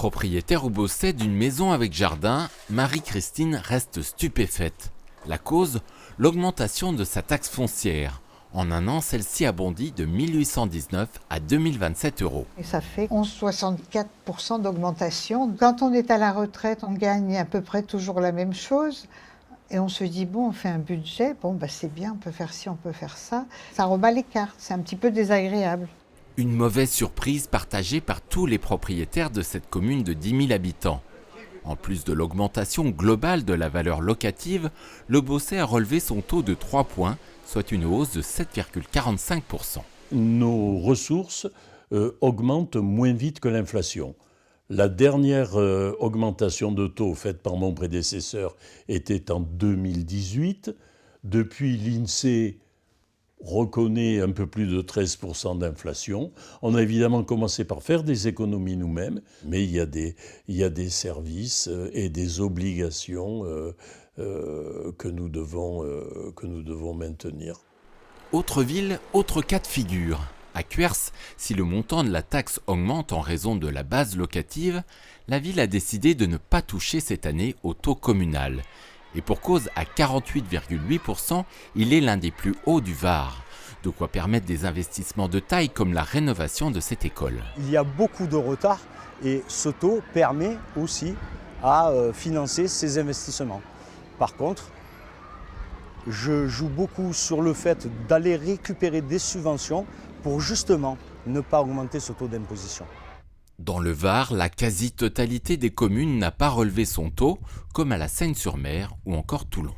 Propriétaire au Beausset d'une maison avec jardin, Marie-Christine reste stupéfaite. La cause, l'augmentation de sa taxe foncière. En un an, celle-ci a bondi de 1819 à 2027 euros. Et ça fait 11,64% d'augmentation. Quand on est à la retraite, on gagne à peu près toujours la même chose. Et on se dit, bon, on fait un budget, c'est bien, on peut faire ci, on peut faire ça. Ça rebat les cartes, c'est un petit peu désagréable. Une mauvaise surprise partagée par tous les propriétaires de cette commune de 10 000 habitants. En plus de l'augmentation globale de la valeur locative, le Beausset a relevé son taux de 3 points, soit une hausse de 7,45%. Nos ressources augmentent moins vite que l'inflation. La dernière augmentation de taux faite par mon prédécesseur était en 2018. Depuis, l'INSEE reconnaît un peu plus de 13% d'inflation. On a évidemment commencé par faire des économies nous-mêmes, mais il y a des services et des obligations que nous devons maintenir. Autre ville, autre cas de figure. À Cuers, si le montant de la taxe augmente en raison de la base locative, la ville a décidé de ne pas toucher cette année au taux communal. Et pour cause, à 48,8%, il est l'un des plus hauts du Var. De quoi permettre des investissements de taille comme la rénovation de cette école. Il y a beaucoup de retard et ce taux permet aussi à financer ces investissements. Par contre, je joue beaucoup sur le fait d'aller récupérer des subventions pour justement ne pas augmenter ce taux d'imposition. Dans le Var, la quasi-totalité des communes n'a pas relevé son taux, comme à la Seyne-sur-Mer ou encore Toulon.